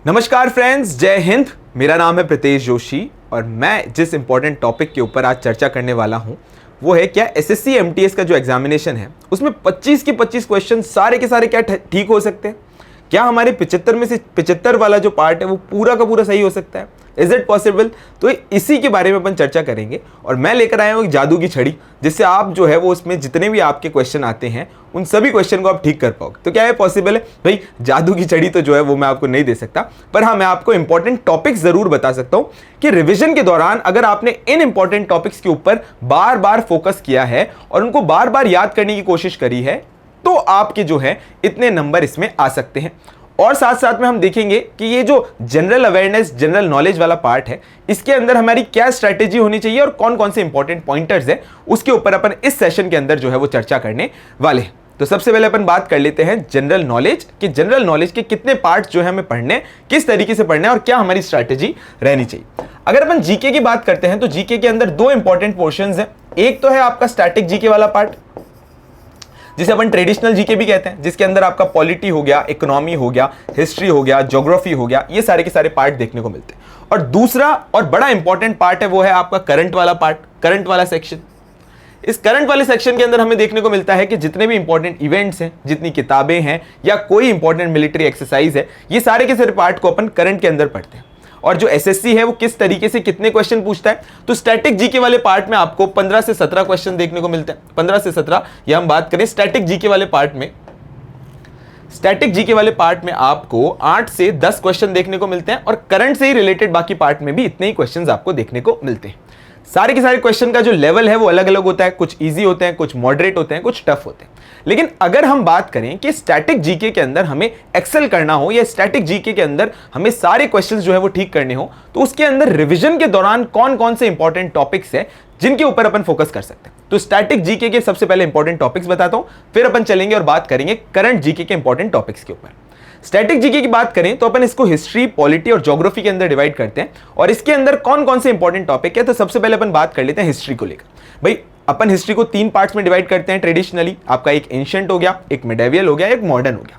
नमस्कार फ्रेंड्स, जय हिंद। मेरा नाम है प्रीतेश जोशी और मैं जिस इंपॉर्टेंट टॉपिक के ऊपर आज चर्चा करने वाला हूं वो है क्या एसएससी एमटीएस का जो एग्जामिनेशन है उसमें 25 के 25 क्वेश्चन सारे के सारे क्या ठीक हो सकते हैं। क्या हमारे 75 में से 75 वाला जो पार्ट है वो पूरा का पूरा सही हो सकता है? Is it possible? तो इसी के बारे में अपन चर्चा करेंगे और मैं लेकर आया हूँ एक जादू की छड़ी जिससे आप जो है वो उसमें जितने भी आपके क्वेश्चन आते हैं उन सभी क्वेश्चन को आप ठीक कर पाओगे। तो क्या है पॉसिबल है? भाई जादू की छड़ी तो जो है वो मैं आपको नहीं दे सकता, पर हाँ मैं आपको इंपॉर्टेंट टॉपिक्स जरूर बता सकता हूँ कि रिवीजन के दौरान अगर आपने इन इंपॉर्टेंट टॉपिक्स के ऊपर बार बार फोकस किया है और उनको बार बार याद करने की कोशिश करी है तो आपके जो है इतने नंबर इसमें आ सकते हैं। और साथ साथ में हम देखेंगे कि ये जो जनरल अवेयरनेस जनरल नॉलेज वाला पार्ट है इसके अंदर हमारी क्या स्ट्रैटेजी होनी चाहिए और कौन कौन से इंपॉर्टेंट पॉइंटर्स है उसके ऊपर अपन इस सेशन के अंदर जो है वो चर्चा करने वाले हैं। तो सबसे पहले अपन बात कर लेते हैं जनरल नॉलेज कि जनरल नॉलेज के कितने पार्ट्स जो है हमें पढ़ने, किस तरीके से पढ़ने और क्या हमारी स्ट्रैटेजी रहनी चाहिए। अगर अपन जीके की बात करते हैं तो जीके के अंदर दो इंपॉर्टेंट पोर्शंस हैं। एक तो है आपका स्टैटिक जीके वाला पार्ट जिसे अपन ट्रेडिशनल जीके भी कहते हैं, जिसके अंदर आपका पॉलिटी हो गया, इकोनॉमी हो गया, हिस्ट्री हो गया, ज्योग्राफी हो गया, ये सारे के सारे पार्ट देखने को मिलते हैं। और दूसरा और बड़ा इंपॉर्टेंट पार्ट है वो है आपका करंट वाला पार्ट, करंट वाला सेक्शन। इस करंट वाले सेक्शन के अंदर हमें देखने को मिलता है कि जितने भी इंपॉर्टेंट इवेंट्स हैं, जितनी किताबें हैं या कोई इंपॉर्टेंट मिलिट्री एक्सरसाइज है, ये सारे के सारे पार्ट को अपन करंट के अंदर पढ़ते हैं। और जो एसएससी है वो किस तरीके से कितने क्वेश्चन पूछता है, तो स्टैटिक जीके वाले पार्ट में आपको 15 से 17 क्वेश्चन देखने को मिलते हैं। 15 से 17 या हम बात करें स्टैटिक जीके वाले पार्ट में, स्टैटिक जीके वाले पार्ट में आपको 8 से 10 क्वेश्चन देखने को मिलते हैं और करंट से ही रिलेटेड बाकी पार्ट में भी इतने ही क्वेश्चंस आपको देखने को मिलते हैं। सारे के सारे क्वेश्चन का जो लेवल है वो अलग अलग होता है, कुछ इजी होते हैं, कुछ मॉडरेट होते हैं, कुछ टफ होते हैं। लेकिन अगर हम बात करें कि स्टैटिक जीके के अंदर हमें एक्सेल करना हो या स्टैटिक जीके के अंदर हमें सारे क्वेश्चंस जो है वो ठीक करने हो तो उसके अंदर रिवीजन के दौरान कौन कौन से इंपॉर्टेंट टॉपिक्स है जिनके ऊपर अपन फोकस कर सकते हैं। तो स्टैटिक जीके के सबसे पहले इंपॉर्टेंट टॉपिक्स बताता हूं, फिर अपन चलेंगे और बात करेंगे करंट जीके के इंपॉर्टेंट टॉपिक्स के ऊपर। स्टैटिक जीके की बात करें तो अपन इसको हिस्ट्री, पॉलिटी और ज्योग्राफी के अंदर डिवाइड करते हैं और इसके अंदर कौन कौन से इंपॉर्टेंट टॉपिक है। तो सबसे पहले अपन बात कर लेते हैं हिस्ट्री को लेकर। भाई अपन हिस्ट्री को 3 पार्ट्स में डिवाइड करते हैं ट्रेडिशनली। आपका एक एंशिएंट हो गया, एक मिडेवियल हो गया, एक मॉडर्न हो गया।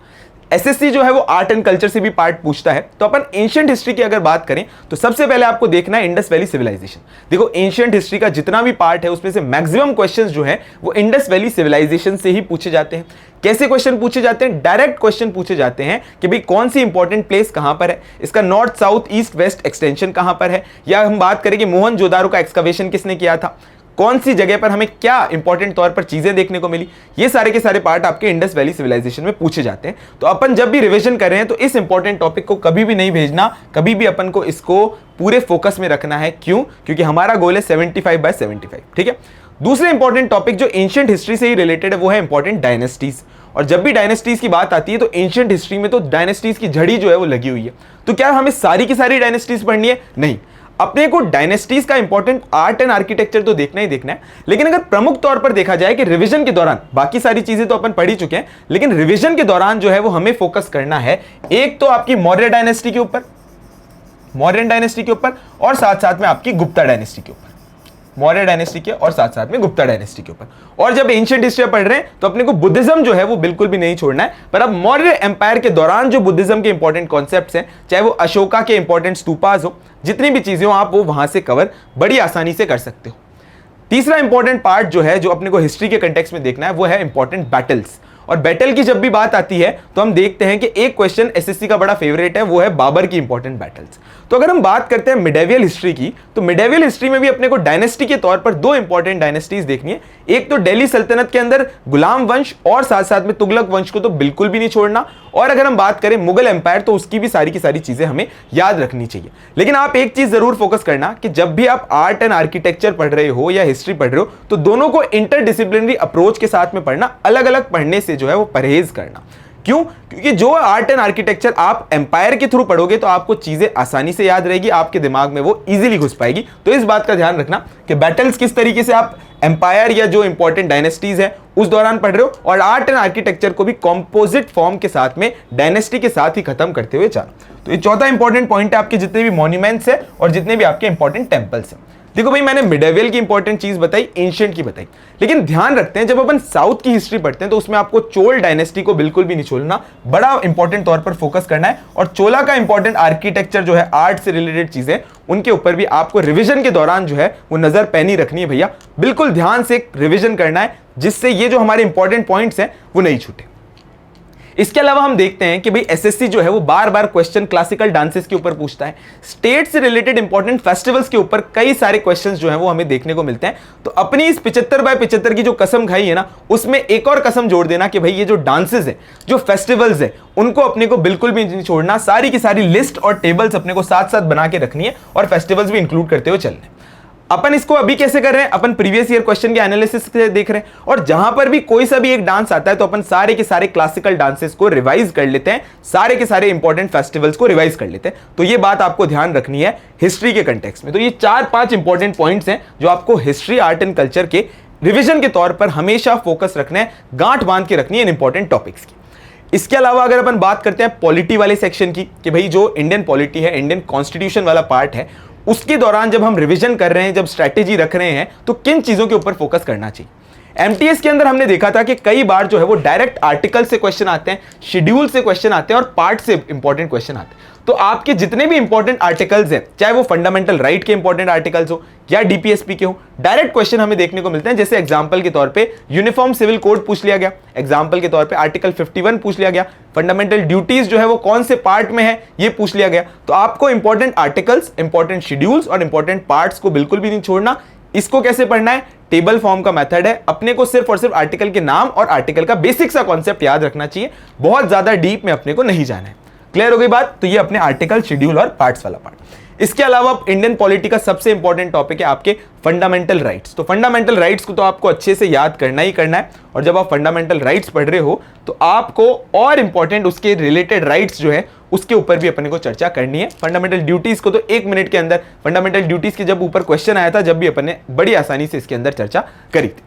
एसएससी जो है वो आर्ट एंड कल्चर से भी पार्ट पूछता है। तो अपन एंशिएंट हिस्ट्री की अगर बात करें तो सबसे पहले आपको देखना है इंडस वैली सिविलाइजेशन। देखो एंशिएंट हिस्ट्री का जितना भी पार्ट है उसमें से मैक्सिमम क्वेश्चंस जो है वो इंडस वैली सिविलाइजेशन से ही पूछे जाते हैं। कैसे क्वेश्चन पूछे जाते हैं? डायरेक्ट क्वेश्चन पूछे जाते हैं कि भाई कौन सी इंपॉर्टेंट प्लेस कहां पर है, इसका north south east west extension कहां पर है, या हम बात करें कि मोहनजोदारो का एक्सकवेशन किसने किया था, कौन सी जगह पर हमें क्या इंपॉर्टेंट तौर पर चीजें देखने को मिली। ये सारे के सारे पार्ट आपके इंडस वैली सिविलाइजेशन में पूछे जाते हैं। तो अपन जब भी रिवीजन कर रहे हैं तो इस इंपॉर्टेंट टॉपिक को कभी भी नहीं भेजना, कभी भी अपन को इसको पूरे फोकस में रखना है। क्यों? क्योंकि हमारा गोल है 75/75। ठीक है। दूसरे इंपॉर्टेंट टॉपिक जो एंशिएंट हिस्ट्री से ही रिलेटेड है वो है इंपॉर्टेंट डायनेस्टीज। और जब भी डायनेस्टीज की बात आती है तो एंशिएंट हिस्ट्री में तो डायनेस्टीज की झड़ी जो है वो लगी हुई है। तो क्या हमें सारी की सारी डायनेस्टीज पढ़नी है? नहीं, अपने को डायनेस्टीज का इंपॉर्टेंट आर्ट एंड आर्किटेक्चर तो देखना ही देखना है। लेकिन अगर प्रमुख तौर पर देखा जाए कि रिवीजन के दौरान बाकी सारी चीजें तो अपन पढ़ ही चुके हैं, लेकिन रिवीजन के दौरान जो है वो हमें फोकस करना है एक तो आपकी मौर्य डायनेस्टी के ऊपर, मौर्यन डायनेस्टी के ऊपर, और साथ साथ में आपकी गुप्ता डायनेस्टी के ऊपर। मौर्य डायनेस्टी के और साथ साथ में गुप्ता डायनेस्टी के ऊपर। और जब एंशिएंट हिस्ट्री पढ़ रहे हैं तो अपने को बुद्धिज्म जो है वो बिल्कुल भी नहीं छोड़ना है। पर अब मौर्य एम्पायर के दौरान जो बुद्धिज्म के इंपॉर्टेंट कॉन्सेप्ट्स हैं, चाहे वो अशोका के इंपॉर्टेंट स्तूपास हो, जितनी भी चीजें हो आप वो वहां से कवर बड़ी आसानी से कर सकते हो। तीसरा इंपॉर्टेंट पार्ट जो है जो अपने को हिस्ट्री के कंटेक्स्ट में देखना है वो है इंपॉर्टेंट बैटल्स। और बैटल की जब भी बात आती है तो हम देखते हैं कि एक क्वेश्चन एसएससी का बड़ा फेवरेट है वो है बाबर की इंपॉर्टेंट बैटल्स। तो अगर हम बात करते हैं मिडेवियल हिस्ट्री की तो मिडेवियल हिस्ट्री में भी अपने को डायनेस्टी के तौर पर 2 इंपॉर्टेंट डायनेस्टीज देखनी है। एक तो दिल्ली सल्तनत के अंदर गुलाम वंश और साथ साथ में तुगलक वंश को तो बिल्कुल भी नहीं छोड़ना। और अगर हम बात करें मुगल एम्पायर तो उसकी भी सारी की सारी चीजें हमें याद रखनी चाहिए। लेकिन आप एक चीज जरूर फोकस करना कि जब भी आप आर्ट एंड आर्किटेक्चर पढ़ रहे हो या हिस्ट्री पढ़ रहे हो तो दोनों को इंटरडिसिप्लिनरी अप्रोच के साथ में पढ़ना, अलग अलग पढ़ने से जो है वो परहेज करना। क्यों? क्योंकि जो आर्ट एंड आर्किटेक्चर आप एम्पायर के थ्रू पढ़ोगे तो आपको चीजें आसानी से याद रहेगी, आपके दिमाग में वो इजीली घुस पाएगी। तो इस बात का ध्यान रखना कि बैटल्स किस तरीके से आप एम्पायर या जो इंपॉर्टेंट डायनेस्टीज है उस दौरान पढ़ रहे हो, और आर्ट एंड आर्किटेक्चर को भी कॉम्पोजिट फॉर्म के साथ में डायनेस्टी के साथ ही खत्म करते हुए जाना। तो ये चौथा इंपॉर्टेंट पॉइंट है आपके जितने भी मॉन्यूमेंट्स है और जितने भी आपके इंपॉर्टेंट टेम्पल्स हैं। देखो भाई, मैंने मिडेवियल की इंपॉर्टेंट चीज बताई, एंशिएंट की बताई, लेकिन ध्यान रखते हैं जब अपन साउथ की हिस्ट्री पढ़ते हैं तो उसमें आपको चोल डायनेस्टी को बिल्कुल भी नहीं छोड़ना, बड़ा इंपॉर्टेंट तौर पर फोकस करना है। और चोला का इंपॉर्टेंट आर्किटेक्चर जो है, आर्ट से रिलेटेड चीजें, उनके ऊपर भी आपको रिविजन के दौरान जो है वो नजर पैनी रखनी है भैया, बिल्कुल ध्यान से रिविजन करना है, जिससे ये जो हमारे इंपॉर्टेंट पॉइंट्स हैं वो नहीं छूटे। इसके अलावा हम देखते हैं कि भाई एसएससी जो है वो बार बार क्वेश्चन क्लासिकल डांसेस के ऊपर पूछता है, स्टेट से रिलेटेड इंपॉर्टेंट फेस्टिवल्स के ऊपर कई सारे क्वेश्चंस जो हैं वो हमें देखने को मिलते हैं। तो अपनी इस 75/75 की जो कसम खाई है ना, उसमें एक और कसम जोड़ देना कि भाई ये जो डांसेस है, जो फेस्टिवल्स है, उनको अपने को बिल्कुल भी नहीं छोड़ना, सारी की सारी लिस्ट और टेबल्स अपने को साथ साथ बना के रखनी है और फेस्टिवल्स भी इंक्लूड करते हुए चलने। अपन इसको अभी कैसे कर रहे हैं, अपन प्रीवियस ईयर क्वेश्चन के एनालिसिस से देख रहे हैं, और जहां पर भी कोई सा भी एक डांस आता है तो अपन सारे के सारे क्लासिकल डांसेस को रिवाइज कर लेते हैं, सारे के सारे इंपॉर्टेंट फेस्टिवल्स को रिवाइज कर लेते हैं। तो ये बात आपको ध्यान रखनी है हिस्ट्री के कंटेक्स्ट में। तो ये 4-5 इंपॉर्टेंट पॉइंट्स हैं जो आपको हिस्ट्री, आर्ट एंड कल्चर के रिविजन के तौर पर हमेशा फोकस रखना है, गांठ बांध के रखनी है इन इंपॉर्टेंट टॉपिक्स की। इसके अलावा अगर अपन बात करते हैं पॉलिटी वाले सेक्शन की, कि भाई जो इंडियन पॉलिटी है, इंडियन कॉन्स्टिट्यूशन वाला पार्ट है, उसके दौरान जब हम रिवीजन कर रहे हैं, जब स्ट्रैटेजी रख रहे हैं, तो किन चीजों के ऊपर फोकस करना चाहिए। एमटीएस के अंदर हमने देखा था कि कई बार जो है वो डायरेक्ट आर्टिकल से क्वेश्चन आते हैं, शेड्यूल से क्वेश्चन आते हैं और पार्ट से इंपॉर्टेंट क्वेश्चन आते हैं। तो आपके जितने भी इंपॉर्टेंट आर्टिकल्स हैं, चाहे वो फंडामेंटल राइट के इंपॉर्टेंट आर्टिकल्स हो या डीपीएसपी के हो, डायरेक्ट क्वेश्चन हमें देखने को मिलते हैं। जैसे एग्जांपल के तौर पे यूनिफॉर्म सिविल कोड पूछ लिया गया, एग्जांपल के तौर पे आर्टिकल 51 पूछ लिया गया, फंडामेंटल ड्यूटीज जो है वो कौन से पार्ट में है ये पूछ लिया गया। तो आपको इंपॉर्टेंट आर्टिकल्स, इंपॉर्टेंट शेड्यूल्स और इंपॉर्टेंट पार्ट्स को बिल्कुल भी नहीं छोड़ना। इसको कैसे पढ़ना है, टेबल फॉर्म का मेथड है, अपने को सिर्फ और सिर्फ आर्टिकल के नाम और आर्टिकल का बेसिक सा कॉन्सेप्ट याद रखना चाहिए, बहुत ज्यादा डीप में अपने को नहीं जाना है। क्लियर हो गई बात। तो ये अपने आर्टिकल, शेड्यूल और पार्ट्स वाला पार्ट। इसके अलावा इंडियन पॉलिटी का सबसे इंपॉर्टेंट टॉपिक है आपके फंडामेंटल राइट्स। तो फंडामेंटल राइट्स को तो आपको अच्छे से याद करना ही करना है, और जब आप फंडामेंटल राइट्स पढ़ रहे हो तो आपको और इंपॉर्टेंट उसके रिलेटेड राइट्स जो है उसके ऊपर भी अपने को चर्चा करनी है। फंडामेंटल ड्यूटीज को तो 1 मिनट के अंदर, फंडामेंटल ड्यूटीज के जब ऊपर क्वेश्चन आया था, जब भी अपन ने बड़ी आसानी से इसके अंदर चर्चा करी थी।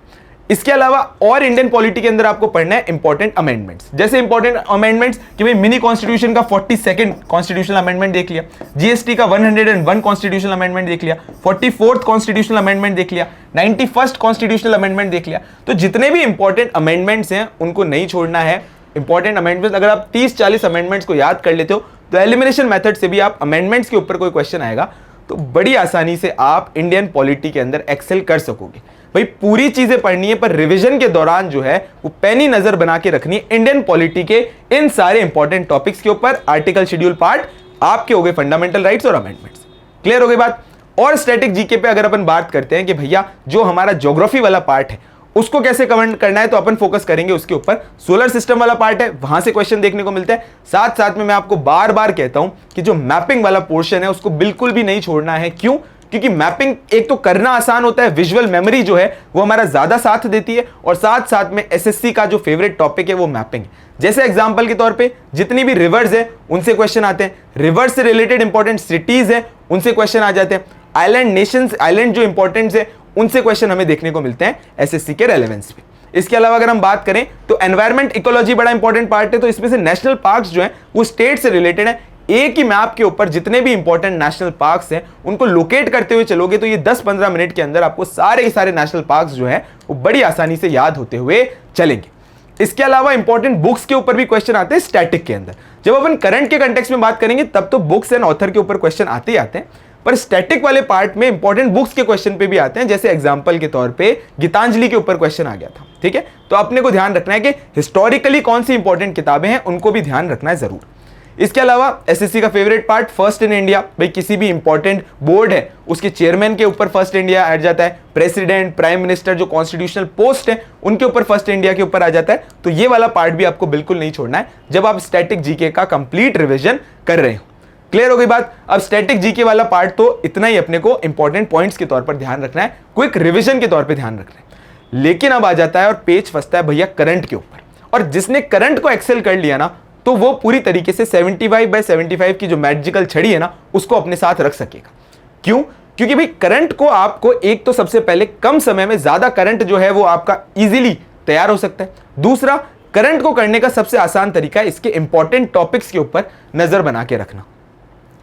इसके अलावा और इंडियन पॉलिटी के अंदर आपको पढ़ना है इंपॉर्टेंट अमेंडमेंट्स। जैसे इंपॉर्टेंट अमेंडमेंट्स कि भाई मिनी कॉन्स्टिट्यूशन का 42nd कॉन्स्टिट्यूशनल अमेंडमेंट देख लिया, जीएसटी का 101 कॉन्स्टिट्यूशनल अमेंडमेंट देख लिया, 44th कॉन्स्टिट्यूशनल अमेंडमेंट देख लिया, 91st कॉन्स्टिट्यूशनल अमेंडमेंट देख लिया। तो जितने भी इंपॉर्टेंट अमेंडमेंट्स हैं उनको नहीं छोड़ना है। इंपॉर्टेंट अमेंडमेंट्स अगर आप 30-40 अमेंडमेंट्स को याद कर लेते हो तो एलिमिनेशन मेथड से भी आप अमेंडमेंट्स के ऊपर कोई क्वेश्चन आएगा तो बड़ी आसानी से आप इंडियन पॉलिटी के अंदर एक्सेल कर सकोगे। भाई पूरी चीजें पढ़नी है, पर रिवीजन के दौरान जो है वो पैनी नजर बना के रखनी है इंडियन पॉलिटी के इन सारे इंपॉर्टेंट टॉपिक्स के ऊपर। आर्टिकल, शेड्यूल, पार्ट आपके हो गए फंडामेंटल राइट्स और अमेंडमेंट्स। क्लियर हो गई बात। और स्टैटिक जीके पे अगर अपन बात करते हैं कि भैया जो हमारा ज्योग्राफी वाला पार्ट है उसको कैसे कवर करना है, तो अपन फोकस करेंगे उसके ऊपर। सोलर सिस्टम वाला पार्ट है, वहां से क्वेश्चन देखने को मिलते हैं। साथ साथ में मैं आपको बार बार कहता हूं कि जो मैपिंग वाला पोर्शन है उसको बिल्कुल भी नहीं छोड़ना है। क्यों? क्योंकि मैपिंग एक तो करना आसान होता है, विजुअल मेमोरी जो है वो हमारा ज्यादा साथ देती है, और साथ साथ में एसएससी का जो फेवरेट टॉपिक है वो मैपिंग। जैसे एग्जांपल के तौर पे जितनी भी रिवर्स है उनसे क्वेश्चन आते हैं, रिवर्स से रिलेटेड इंपॉर्टेंट सिटीज है उनसे क्वेश्चन आ जाते हैं, आइलैंड नेशंस, आइलैंड जो इंपॉर्टेंट है उनसे क्वेश्चन हमें देखने को मिलते हैं एसएससी के रेलेवेंस पे। इसके अलावा अगर हम बात करें तो एनवायरमेंट, इकोलॉजी बड़ा इंपॉर्टेंट पार्ट है, तो इसमें से नेशनल पार्क्स जो हैं वो स्टेट से रिलेटेड है। एक ही मैप के ऊपर जितने भी इंपॉर्टेंट नेशनल पार्क्स हैं उनको लोकेट करते हुए चलोगे तो ये 10-15 मिनट के अंदर आपको सारे के सारे नेशनल पार्क्स जो है वो बड़ी आसानी से याद होते हुए चलेंगे। इसके अलावा इंपॉर्टेंट बुक्स के ऊपर भी क्वेश्चन आते हैं स्टैटिक के अंदर। जब अपन करंट के कंटेक्स्ट में बात करेंगे तब तो बुक्स एंड ऑथर के ऊपर क्वेश्चन आते ही आते हैं, पर स्टैटिक वाले पार्ट में इंपॉर्टेंट बुक्स के क्वेश्चन पे भी आते हैं। जैसे एग्जांपल के तौर पे गीतांजलि के ऊपर क्वेश्चन आ गया था, ठीक है। तो अपने को ध्यान रखना है कि हिस्टोरिकली कौन सी इंपॉर्टेंट किताबें हैं उनको भी ध्यान रखना है जरूर। इसके अलावा एसएससी का favourite part first in India. भाई किसी भी इंपॉर्टेंट बोर्ड है उसके चेयरमैन के ऊपर फर्स्ट इंडिया आ जाता है, प्रेसिडेंट, प्राइम मिनिस्टर जो कॉन्स्टिट्यूशनल पोस्ट है उनके ऊपर फर्स्ट इंडिया के ऊपर आ जाता है। तो ये वाला पार्ट भी आपको बिल्कुल नहीं छोड़ना है जब आप स्टैटिक जीके का कंप्लीट रिविजन कर रहे हो। क्लियर हो गई बात। अब स्टैटिक जीके वाला पार्ट तो इतना ही अपने को इंपॉर्टेंट पॉइंट्स के तौर पर ध्यान रखना है, क्विक रिवीजन के तौर पर ध्यान रखना है। लेकिन अब आ जाता है और पेज फंसता है भैया करंट के ऊपर, और जिसने करंट को एक्सेल कर लिया ना तो वो पूरी तरीके से 75/75 की जो मैजिकल छड़ी है ना उसको अपने साथ रख सकेगा। क्यों? क्योंकि भाई करंट को आपको एक तो सबसे पहले कम समय में ज्यादा करंट जो है वो आपका इजीली तैयार हो सकता है। दूसरा, करंट को करने का सबसे आसान तरीका है इसके इंपॉर्टेंट टॉपिक्स के ऊपर नजर बना के रखना।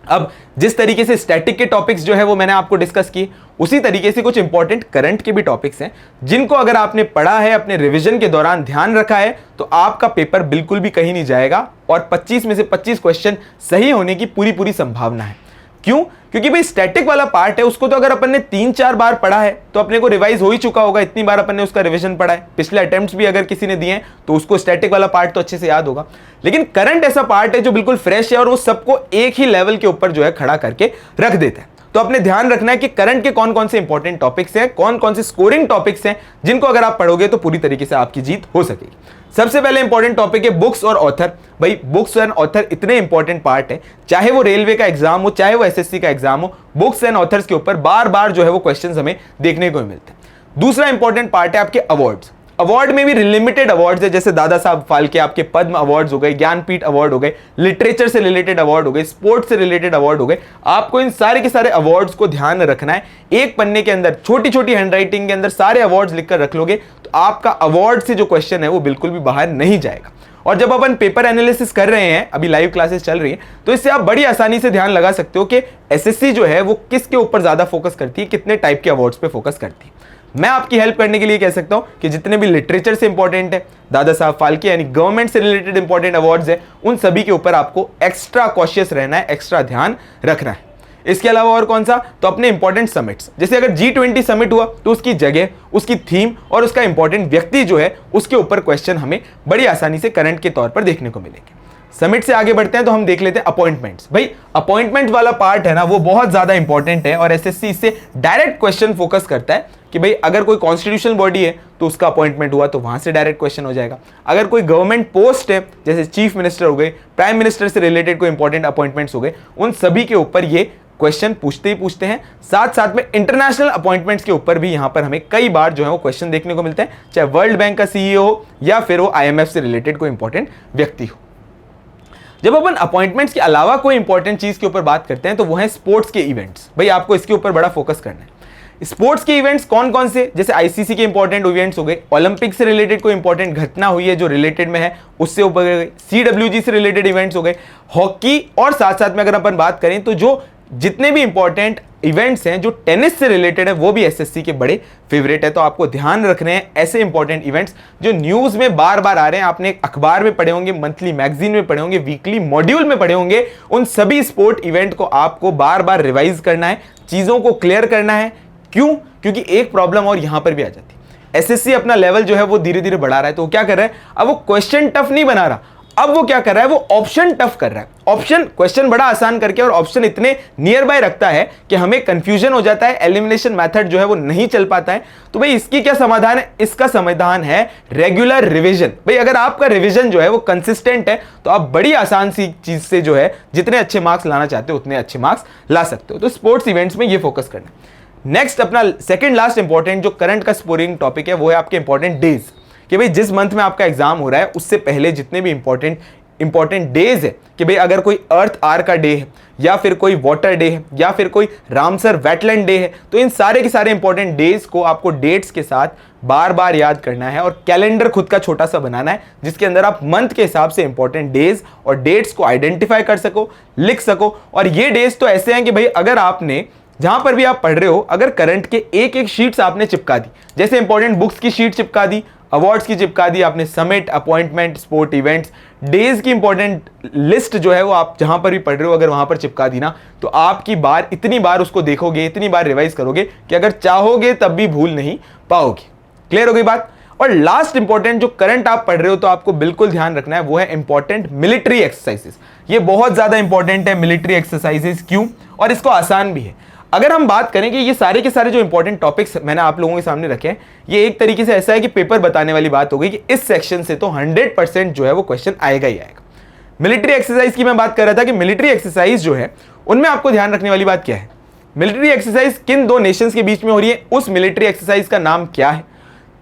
अब जिस तरीके से स्टैटिक के टॉपिक्स जो है वो मैंने आपको डिस्कस किए, उसी तरीके से कुछ इंपॉर्टेंट करंट के भी टॉपिक्स हैं जिनको अगर आपने पढ़ा है, अपने रिवीजन के दौरान ध्यान रखा है, तो आपका पेपर बिल्कुल भी कहीं नहीं जाएगा और 25 में से 25 क्वेश्चन सही होने की पूरी पूरी संभावना है। क्यों? क्योंकि भाई स्टैटिक वाला पार्ट है, उसको तो अगर अपन ने 3-4 बार पढ़ा है तो अपने को रिवाइज हो ही चुका होगा, इतनी बार अपन ने उसका रिवीजन पढ़ा है, पिछले अटेम्प्ट्स भी अगर किसी ने दिए हैं तो उसको स्टैटिक वाला पार्ट तो अच्छे से याद होगा। लेकिन करंट ऐसा पार्ट है जो बिल्कुल फ्रेश है और वो सबको एक ही लेवल के ऊपर जो है खड़ा करके रख देता है। तो अपने ध्यान रखना है कि करंट के कौन कौन से इंपॉर्टेंट टॉपिक्स हैं, कौन कौन से स्कोरिंग टॉपिक्स हैं जिनको अगर आप पढ़ोगे तो पूरी तरीके से आपकी जीत हो सकेगी। सबसे पहले इंपॉर्टेंट टॉपिक है बुक्स और ऑथर। भाई बुक्स एंड ऑथर इतने इंपॉर्टेंट पार्ट है, चाहे वो रेलवे का एग्जाम हो, चाहे वो एसएससी का एग्जाम हो, बुक्स एंड ऑथर्स के ऊपर बार बार जो है वो क्वेश्चंस हमें देखने को मिलते हैं। दूसरा इंपॉर्टेंट पार्ट है आपके अवार्ड्स। अवार्ड में भी लिमिटेड अवार्ड्स है, जैसे दादा साहब फाल्के आपके पद्म अवार्ड्स हो गए, ज्ञानपीठ अवार्ड हो गए, लिटरेचर से रिलेटेड अवार्ड हो गए, स्पोर्ट्स से रिलेटेड अवार्ड हो गए। आपको इन सारे के सारे अवार्ड्स को ध्यान रखना है। एक पन्ने के अंदर छोटी छोटी हैंडराइटिंग के अंदर सारे अवार्ड्स लिखकर रख लोगे तो आपका अवार्ड से जो क्वेश्चन है वो बिल्कुल भी बाहर नहीं जाएगा। और जब अपन पेपर एनालिसिस कर रहे हैं, अभी लाइव क्लासेस चल रही है, तो इससे आप बड़ी आसानी से ध्यान लगा सकते हो कि एसएससी जो है वो किसके ऊपर ज्यादा फोकस करती है, कितने टाइप के अवार्ड्स पे फोकस करती है। मैं आपकी हेल्प करने के लिए कह सकता हूं कि जितने भी लिटरेचर से इंपॉर्टेंट है, दादा साहब फाल्के यानी गवर्नमेंट से रिलेटेड इंपॉर्टेंट अवार्ड्स है, उन सभी के ऊपर आपको एक्स्ट्रा कॉशियस रहना है, एक्स्ट्रा ध्यान रखना है। इसके अलावा और कौन सा, तो अपने इंपॉर्टेंट समिट्स, जैसे अगर G20 समिट हुआ तो उसकी जगह, उसकी थीम और उसका इंपॉर्टेंट व्यक्ति जो है उसके ऊपर क्वेश्चन हमें बड़ी आसानी से करंट के तौर पर देखने को मिलेंगे। समिट से आगे बढ़ते हैं तो हम देख लेते हैं अपॉइंटमेंट्स। भाई अपॉइंटमेंट वाला पार्ट है ना, वो बहुत ज्यादा इंपॉर्टेंट है और एसएससी इससे डायरेक्ट क्वेश्चन फोकस करता है कि भाई अगर कोई कॉन्स्टिट्यूशनल बॉडी है तो उसका अपॉइंटमेंट हुआ तो वहां से डायरेक्ट क्वेश्चन हो जाएगा। अगर कोई गवर्नमेंट पोस्ट है, जैसे चीफ मिनिस्टर हो गए, प्राइम मिनिस्टर से रिलेटेड कोई इंपॉर्टेंट अपॉइंटमेंट्स हो गए, उन सभी के ऊपर ये क्वेश्चन पूछते ही पूछते हैं। साथ साथ में इंटरनेशनल अपॉइंटमेंट्स के ऊपर भी यहां पर हमें कई बार जो है वो क्वेश्चन देखने को मिलते हैं, चाहे वर्ल्ड बैंक का सीईओ हो या फिर वो आईएमएफ से रिलेटेड कोई इंपॉर्टेंट व्यक्ति हो। जब अपन अपॉइंटमेंट्स के अलावा कोई इंपॉर्टेंट चीज के ऊपर बात करते हैं तो वो है स्पोर्ट्स के इवेंट्स। भाई आपको इसके ऊपर बड़ा फोकस करना है। स्पोर्ट्स के इवेंट्स कौन कौन से, जैसे आईसीसी के इंपॉर्टेंट इवेंट्स हो गए, ओलंपिक से रिलेटेड कोई इंपॉर्टेंट घटना हुई है जो रिलेटेड में है उससे ऊपर, सीडब्ल्यूजी से रिलेटेड इवेंट्स हो गए, हॉकी, और साथ साथ में अगर अपन बात करें तो जो जितने भी इंपॉर्टेंट इवेंट्स हैं जो टेनिस से रिलेटेड है वो भी एसएससी के बड़े फेवरेट है। तो आपको ध्यान रखने हैं ऐसे इंपॉर्टेंट इवेंट्स जो न्यूज में बार बार आ रहे हैं, आपने अखबार में पढ़े होंगे, मंथली मैगजीन में पढ़े होंगे, वीकली मॉड्यूल में पढ़े होंगे। उन सभी स्पोर्ट इवेंट को आपको बार बार रिवाइज करना है, चीजों को क्लियर करना है। क्यों? क्योंकि एक प्रॉब्लम और यहां पर भी आ जाती है, एसएससी अपना लेवल जो है वो धीरे धीरे बढ़ा रहा है, तो वो क्या कर रहा है, अब वो क्वेश्चन टफ नहीं बना रहा, अब वो क्या कर रहा है, वो ऑप्शन टफ कर रहा है। ऑप्शन क्वेश्चन बड़ा आसान करके और ऑप्शन इतने नियर बाय रखता है कि हमें कंफ्यूजन हो जाता है, एलिमिनेशन मेथड जो है वो नहीं चल पाता है। तो भाई इसकी क्या समाधान है, इसका समाधान है रेगुलर रिवीजन। भाई अगर आपका रिवीजन जो है वो कंसिस्टेंट है तो आप बड़ी आसान सी चीज से जो है जितने अच्छे मार्क्स लाना चाहते हो उतने अच्छे मार्क्स ला सकते हो। तो स्पोर्ट्स इवेंट्स में ये फोकस करना है। नेक्स्ट अपना सेकंड लास्ट इंपॉर्टेंट जो करंट का स्कोरिंग टॉपिक है वो है आपके इंपॉर्टेंट डेज, कि भाई जिस मंथ में आपका एग्जाम हो रहा है उससे पहले जितने भी इंपॉर्टेंट डेज है, कि भाई अगर कोई अर्थ आर का डे है या फिर कोई वाटर डे है या फिर कोई रामसर वेटलैंड डे है, तो इन सारे के सारे इंपॉर्टेंट डेज को आपको डेट्स के साथ बार बार याद करना है और कैलेंडर खुद का छोटा सा बनाना है जिसके अंदर आप मंथ के हिसाब से इंपॉर्टेंट डेज और डेट्स को आइडेंटिफाई कर सको, लिख सको। और ये डेज तो ऐसे हैं कि भाई अगर आपने जहां पर भी आप पढ़ रहे हो, अगर करंट के एक एक शीट्स आपने चिपका दी, जैसे इंपॉर्टेंट बुक्स की शीट चिपका दी, अवार्ड्स की चिपका दी आपने, summit, appointment, sport events, days की इंपॉर्टेंट लिस्ट जो है वो आप जहां पर भी पढ़ रहे हो अगर वहां पर चिपका दी ना, तो आपकी बार इतनी बार उसको देखोगे, इतनी बार रिवाइज करोगे कि अगर चाहोगे तब भी भूल नहीं पाओगे। क्लियर हो गई बात? और लास्ट इंपॉर्टेंट जो करंट आप पढ़ रहे हो तो आपको बिल्कुल ध्यान रखना है वो है इंपॉर्टेंट मिलिट्री एक्सरसाइजेस। ये बहुत ज्यादा इंपॉर्टेंट है मिलिट्री एक्सरसाइजेस। क्यों? और इसको आसान भी है। अगर हम बात करें कि ये सारे के सारे जो इंपॉर्टेंट टॉपिक्स मैंने आप लोगों के सामने रखे हैं, ये एक तरीके से ऐसा है कि पेपर बताने वाली बात हो गई कि इस सेक्शन से तो 100% जो है वो क्वेश्चन आएगा ही आएगा। मिलिट्री एक्सरसाइज की मैं बात कर रहा था कि मिलिट्री एक्सरसाइज जो है उनमें आपको ध्यान रखने वाली बात क्या है, मिलिट्री एक्सरसाइज किन दो नेशंस के बीच में हो रही है, उस मिलिट्री एक्सरसाइज का नाम क्या है।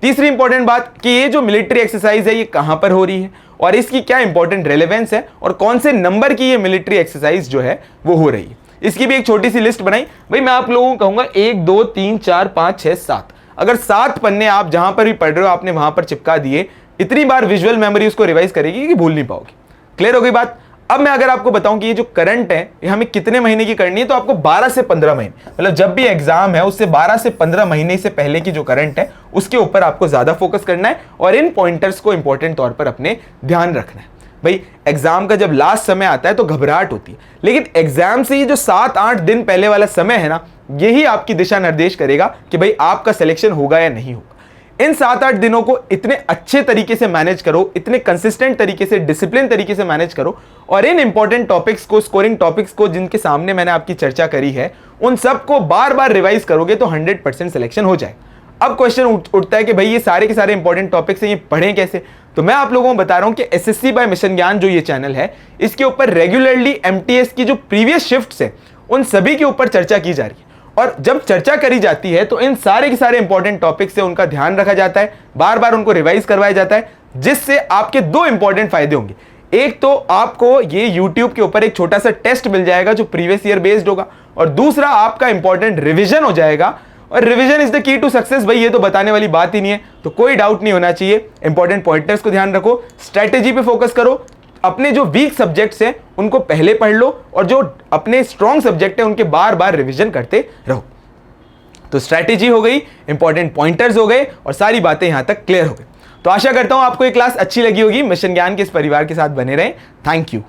तीसरी इंपॉर्टेंट बात कि ये जो मिलिट्री एक्सरसाइज है ये कहां पर हो रही है और इसकी क्या इंपॉर्टेंट रेलेवेंस है और कौन से नंबर की ये मिलिट्री एक्सरसाइज जो है वो हो रही है। इसकी भी एक छोटी सी लिस्ट बनाई। भाई मैं आप लोगों को कहूंगा 1 2 3 4 5 6 7, अगर 7 पन्ने आप जहां पर भी पढ़ रहे हो आपने वहां पर चिपका दिए, इतनी बार विजुअल मेमोरी उसको रिवाइज करेगी कि भूल नहीं पाओगे। क्लियर हो गई बात? अब मैं अगर आपको बताऊं कि ये जो करंट है ये हमें कितने महीने की करनी है, तो आपको 12 से 15 महीने, मतलब जब भी एग्जाम है उससे 12 से 15 महीने से पहले की जो करंट है उसके ऊपर आपको ज्यादा फोकस करना है और इन पॉइंटर्स को इंपॉर्टेंट तौर पर अपने ध्यान रखना है। भाई एग्जाम का जब लास्ट समय आता है तो घबराहट होती है, लेकिन एग्जाम से ये जो 7-8 दिन पहले वाला समय है ना, यही आपकी दिशा निर्देश करेगा कि भाई आपका सिलेक्शन होगा या नहीं होगा। इन 7-8 दिनों को इतने अच्छे तरीके से मैनेज करो, इतने कंसिस्टेंट तरीके से, डिसिप्लिन तरीके से मैनेज करो और इन इंपॉर्टेंट टॉपिक्स को, स्कोरिंग टॉपिक्स को जिनके सामने मैंने आपकी चर्चा करी है, उन सबको बार बार रिवाइज करोगे तो 100% सिलेक्शन हो जाए। अब क्वेश्चन उठता है कि भाई ये सारे के सारे इंपॉर्टेंट टॉपिक्स हैं, ये पढ़ें कैसे? तो मैं आप लोगों को बता रहा हूं कि एसएससी बाय मिशन ज्ञान जो ये चैनल है, इसके ऊपर रेगुलरली एमटीएस की जो प्रीवियस शिफ्ट्स है उन सभी के ऊपर चर्चा की जा रही है और जब चर्चा करी जाती है तो इन सारे के सारे इंपॉर्टेंट टॉपिक्स से उनका ध्यान रखा जाता है, बार बार उनको रिवाइज करवाया जाता है, जिससे आपके दो इंपॉर्टेंट फायदे होंगे। एक तो आपको ये YouTube के ऊपर एक छोटा सा टेस्ट मिल जाएगा जो प्रीवियस ईयर बेस्ड होगा, और दूसरा आपका इंपॉर्टेंट रिवीजन हो जाएगा। और revision is the key to success, भाई ये तो बताने वाली बात ही नहीं है, तो कोई डाउट नहीं होना चाहिए। इंपॉर्टेंट पॉइंटर्स को ध्यान रखो, स्ट्रेटेजी पे फोकस करो, अपने जो वीक सब्जेक्ट्स हैं उनको पहले पढ़ लो और जो अपने स्ट्रॉन्ग सब्जेक्ट है उनके बार बार रिवीजन करते रहो। तो स्ट्रेटेजी हो गई, इंपॉर्टेंट पॉइंटर्स हो गए और सारी बातें यहां तक क्लियर हो गई। तो आशा करता हूं आपको ये क्लास अच्छी लगी होगी। मिशन ज्ञान के इस परिवार के साथ बने रहें। Thank you.